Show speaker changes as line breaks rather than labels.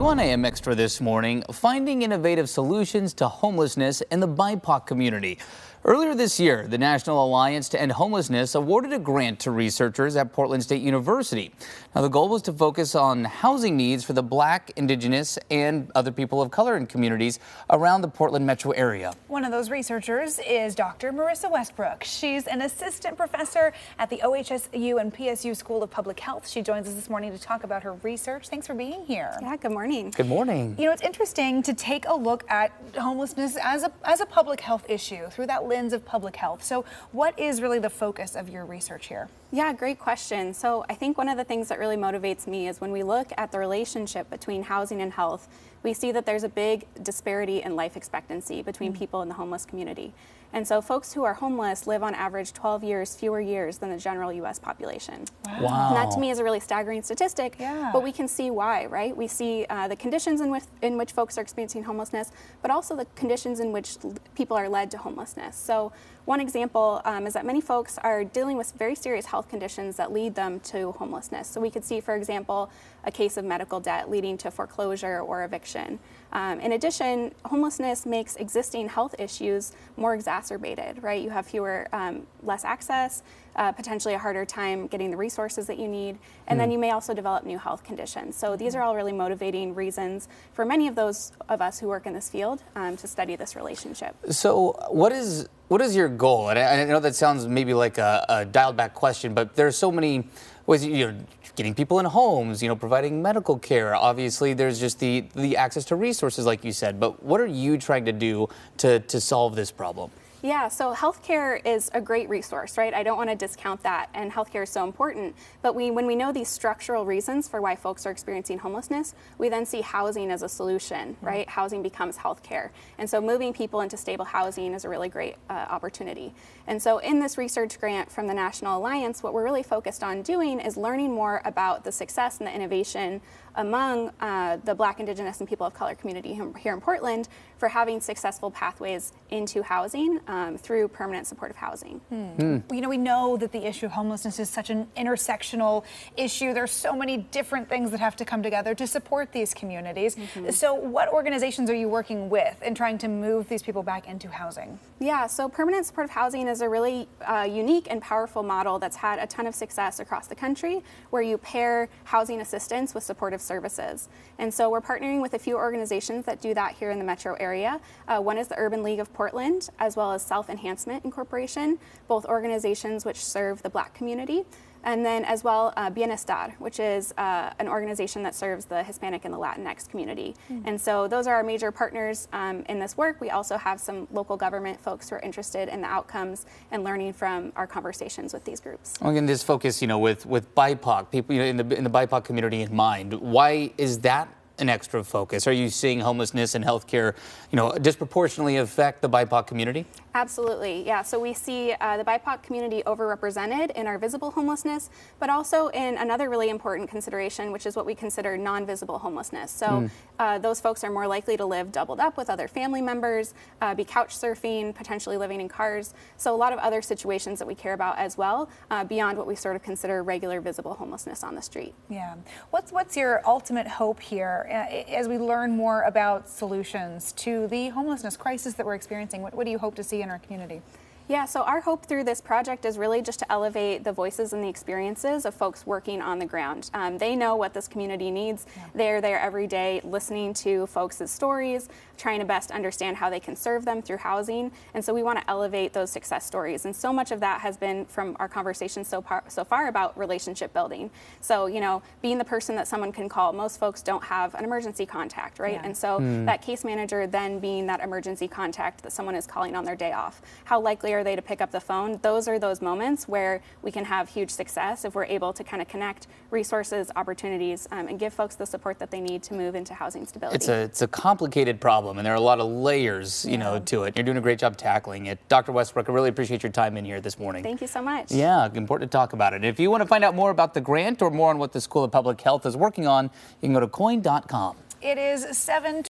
On AM Extra this morning, finding innovative solutions to homelessness in the BIPOC community. Earlier this year, the National Alliance to End Homelessness awarded a grant to researchers at Portland State University. Now, the goal was to focus on housing needs for the Black, Indigenous, and other people of color in communities around the Portland metro area.
One of those researchers is Dr. Marissa Westbrook. She's an assistant professor at the OHSU and PSU School of Public Health. She joins us this morning to talk about her research. Thanks for being here.
Yeah, good morning.
Good morning.
You know, it's interesting to take a look at homelessness as a public health issue through that lens of public health. So what is really the focus of your research here?
Yeah, great question. So I think one of the things that really motivates me is when we look at the relationship between housing and health, we see that there's a big disparity in life expectancy between people in the homeless community. And so folks who are homeless live on average 12 years fewer years than the general U.S. population.
Wow.
And that to me is a really staggering statistic, but we can see why, right? We see the conditions in which folks are experiencing homelessness, but also the conditions in which people are led to homelessness. So one example is that many folks are dealing with very serious health conditions that lead them to homelessness. So we could see, for example, a case of medical debt leading to foreclosure or eviction. In addition, homelessness makes existing health issues more exacerbated, right? You have less access, potentially a harder time getting the resources that you need, and then you may also develop new health conditions. So these are all really motivating reasons for many of those of us who work in this field to study this relationship.
So what is your goal? And I know that sounds maybe like a dialed back question, but there are so many ways, getting people in homes, providing medical care. Obviously, there's just the access to resources, like you said. But what are you trying to do to solve this problem?
Yeah, so healthcare is a great resource, right? I don't want to discount that, and healthcare is so important. But when we know these structural reasons for why folks are experiencing homelessness, we then see housing as a solution, right? Housing becomes healthcare. And so moving people into stable housing is a really great opportunity. And so in this research grant from the National Alliance, what we're really focused on doing is learning more about the success and the innovation among the Black, Indigenous, and people of color community here in Portland for having successful pathways into housing through permanent supportive housing.
We know that the issue of homelessness is such an intersectional issue. There's so many different things that have to come together to support these communities. So what organizations are you working with in trying to move these people back into housing?
Yeah, so permanent supportive housing is a really unique and powerful model that's had a ton of success across the country, where you pair housing assistance with supportive services. And so we're partnering with a few organizations that do that here in the metro area. One is the Urban League of Portland, as well as Self-Enhancement Incorporation, both organizations which serve the Black community. And then as well, Bienestar, which is an organization that serves the Hispanic and the Latinx community. And so those are our major partners in this work. We also have some local government folks who are interested in the outcomes and learning from our conversations with these groups.
Again, this focus, with BIPOC, people in the BIPOC community in mind, why is that an extra focus? Are you seeing homelessness and healthcare, disproportionately affect the BIPOC community?
Absolutely, yeah. So we see the BIPOC community overrepresented in our visible homelessness, but also in another really important consideration, which is what we consider non-visible homelessness. So those folks are more likely to live doubled up with other family members, be couch surfing, potentially living in cars. So a lot of other situations that we care about as well, beyond what we sort of consider regular visible homelessness on the street.
Yeah. What's your ultimate hope here as we learn more about solutions to the homelessness crisis that we're experiencing? What do you hope to see in our community?
Yeah, so our hope through this project is really just to elevate the voices and the experiences of folks working on the ground. They know what this community needs. They're there every day listening to folks' stories, trying to best understand how they can serve them through housing. And so we want to elevate those success stories. And so much of that has been from our conversation so far about relationship building. So, being the person that someone can call. Most folks don't have an emergency contact, right? And so that case manager then being that emergency contact that someone is calling on their day off. How likely are they to pick up the phone? Those are those moments where we can have huge success if we're able to kind of connect resources, opportunities, and give folks the support that they need to move into housing stability.
It's a complicated problem, and there are a lot of layers, to it. You're doing a great job tackling it. Dr. Westbrook, I really appreciate your time in here this morning.
Thank you so much.
Yeah, important to talk about it. If you want to find out more about the grant or more on what the School of Public Health is working on, you can go to coin.com.
It is 7